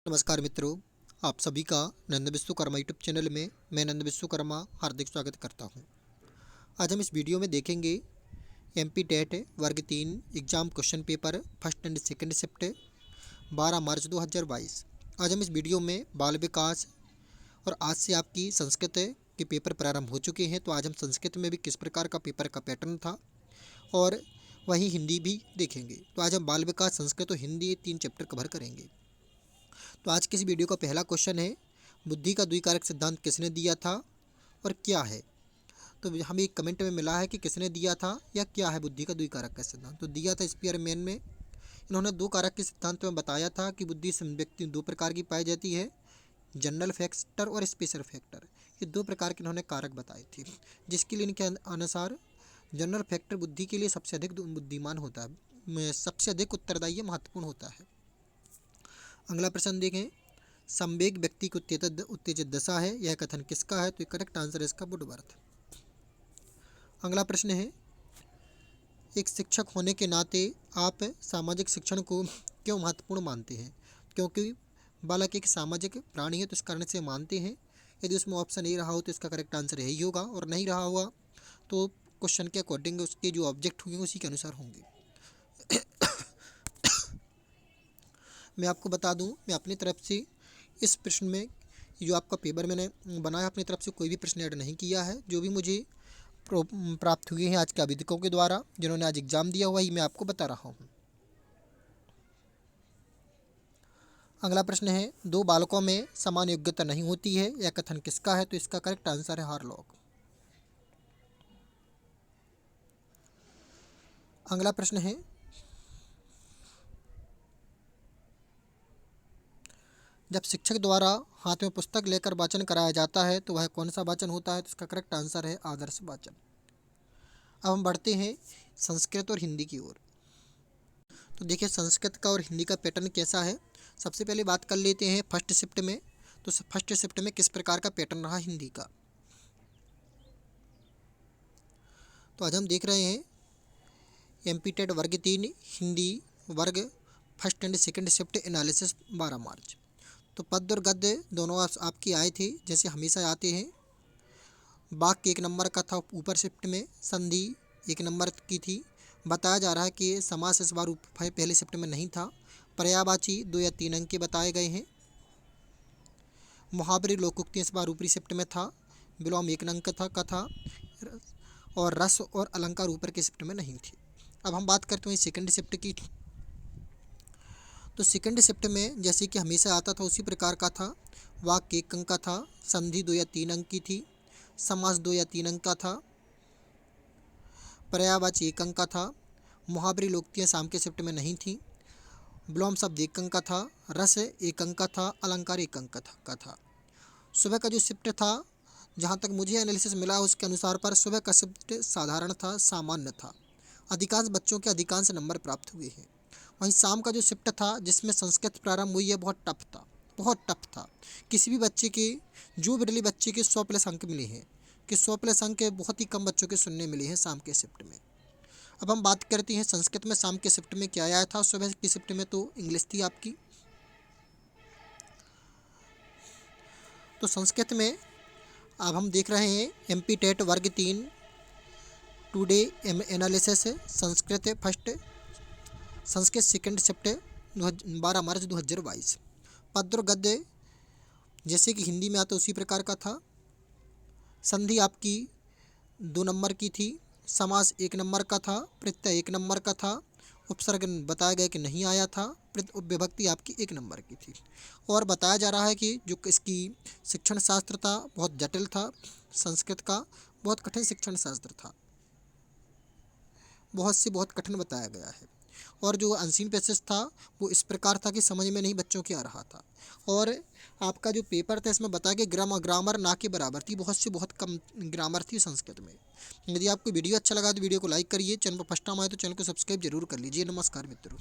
नमस्कार मित्रों, आप सभी का नंद विश्वकर्मा यूट्यूब चैनल में मैं नंद विश्वकर्मा हार्दिक स्वागत करता हूं। आज हम इस वीडियो में देखेंगे एमपी टेट वर्ग 3 exam question paper first and second shift 12 मार्च 2022। आज हम इस वीडियो में बाल विकास और आज से आपकी संस्कृत के पेपर प्रारंभ हो चुके हैं, तो आज हम संस्कृत में भी किस प्रकार का पेपर का पैटर्न था और वहीं हिंदी भी देखेंगे। तो आज हम बाल विकास, संस्कृत और हिंदी 3 चैप्टर कवर करेंगे। तो आज की इस वीडियो का पहला क्वेश्चन है, बुद्धि का द्विकारक सिद्धांत किसने दिया था और क्या है। तो हमें एक कमेंट में मिला है कि किसने दिया था या क्या है बुद्धि का द्विकारक का सिद्धांत। तो दिया था स्पीयरमैन में। इन्होंने दो कारक के सिद्धांत में बताया था कि बुद्धि व्यक्ति दो प्रकार की पाई जाती है, जनरल फैक्टर और स्पेशल फैक्टर। ये दो प्रकार के इन्होंने कारक बताए थे, जिसके लिए इनके अनुसार जनरल फैक्टर बुद्धि के लिए सबसे अधिक बुद्धिमान होता है, सबसे अधिक उत्तरदायी महत्वपूर्ण होता है। अगला प्रश्न देखें, संवेग व्यक्ति की उत्तेजित दशा है, यह कथन किसका है। तो करेक्ट आंसर है इसका वुडवर्थ। अगला प्रश्न है, एक शिक्षक होने के नाते आप सामाजिक शिक्षण को क्यों महत्वपूर्ण मानते हैं। क्योंकि बालक एक सामाजिक प्राणी है, तो इस कारण से मानते हैं। यदि उसमें ऑप्शन ए रहा हो तो इसका करेक्ट आंसर यही होगा, और नहीं रहा हुआ तो क्वेश्चन के अकॉर्डिंग उसके जो ऑब्जेक्ट होंगे उसी के अनुसार होंगे। मैं आपको बता दूं, मैं अपनी तरफ से इस प्रश्न में जो आपका पेपर मैंने बनाया, अपनी तरफ से कोई भी प्रश्न ऐड नहीं किया है। जो भी मुझे प्राप्त हुए हैं आज के आवेदकों के द्वारा, जिन्होंने आज एग्जाम दिया हुआ, ही मैं आपको बता रहा हूँ। अगला प्रश्न है, दो बालकों में समान योग्यता नहीं होती है, यह कथन किसका है। तो इसका करेक्ट आंसर है हार्लॉक। अगला प्रश्न है, जब शिक्षक द्वारा हाथ में पुस्तक लेकर वाचन कराया जाता है तो वह कौन सा वाचन होता है। तो इसका करेक्ट आंसर है आदर्श वाचन। अब हम बढ़ते हैं संस्कृत और हिंदी की ओर। तो देखिए संस्कृत का और हिंदी का पैटर्न कैसा है। सबसे पहले बात कर लेते हैं फर्स्ट शिफ्ट में। तो फर्स्ट शिफ्ट में किस प्रकार का पैटर्न रहा हिंदी का। तो आज हम देख रहे हैं एमपी टेट वर्ग 3 हिंदी वर्ग first and second shift analysis 12 मार्च। तो पद्य और गद्य दोनों आपकी आए थे, जैसे हमेशा आते हैं। वाक्य 1 नंबर का था ऊपर शिफ्ट में, संधि 1 नंबर की थी। बताया जा रहा है कि समास इस बार पहले शिफ्ट में नहीं था। पर्यायवाची 2 या 3 अंक के बताए गए हैं। मुहावरे लोकोक्ति इस बार ऊपरी शिफ्ट में था। विलोम 1 अंक था कथा, और रस और अलंकार ऊपर के शिफ्ट में नहीं थी। अब हम बात करते हैं सेकंड शिफ्ट की। तो सेकंड शिफ्ट में जैसे कि हमेशा आता था उसी प्रकार का था। वाक्य 1 अंक का था, संधि 2 या 3 अंक की थी, समास 2 या 3 अंक का था, पर्यायवाची 1 अंक का था, मुहावरी लोकोक्तियाँ शाम के शिफ्ट में नहीं थी, विलोम शब्द 1 अंक का था, रस 1 अंक का था, अलंकार 1 अंक का था। सुबह का जो शिफ्ट था, जहाँ तक मुझे एनालिसिस मिला उसके अनुसार पर सुबह का शिफ्ट साधारण था, सामान्य था। अधिकांश बच्चों के अधिकांश नंबर प्राप्त हुए हैं। वहीं शाम का जो शिफ्ट था जिसमें संस्कृत प्रारंभ हुई है, बहुत टफ था, बहुत टफ था। किसी भी बच्चे के, जो विरली बच्चे के 100+ अंक मिले हैं, कि 100+ अंक बहुत ही कम बच्चों के सुनने मिले हैं शाम के शिफ्ट में। अब हम बात करते हैं संस्कृत में शाम के शिफ्ट में क्या आया था। सुबह की शिफ्ट में तो इंग्लिश थी आपकी। तो संस्कृत में अब हम देख रहे हैं एमपी टेट वर्ग 3 today analysis Sanskrit first Sanskrit second shift 12 मार्च 2022। पद्य और गद्य जैसे कि हिंदी में आता उसी प्रकार का था। संधि आपकी 2 नंबर की थी, समास 1 नंबर का था, प्रत्यय 1 नंबर का था, उपसर्ग बताया गया कि नहीं आया था, विभक्ति आपकी 1 नंबर की थी। और बताया जा रहा है कि जो इसकी शिक्षण शास्त्र था बहुत जटिल था, संस्कृत का बहुत कठिन शिक्षण शास्त्र था, बहुत कठिन बताया गया है। और जो अनसीन पैसेज था वो इस प्रकार था कि समझ में नहीं बच्चों के आ रहा था। और आपका जो पेपर था इसमें बताया कि ग्रामर ना के बराबर थी, बहुत कम ग्रामर थी संस्कृत में। यदि आपको वीडियो अच्छा लगा तो वीडियो को लाइक करिए, चैनल पर फर्स्ट टाइम आए तो चैनल को सब्सक्राइब जरूर कर लीजिए। नमस्कार मित्रों।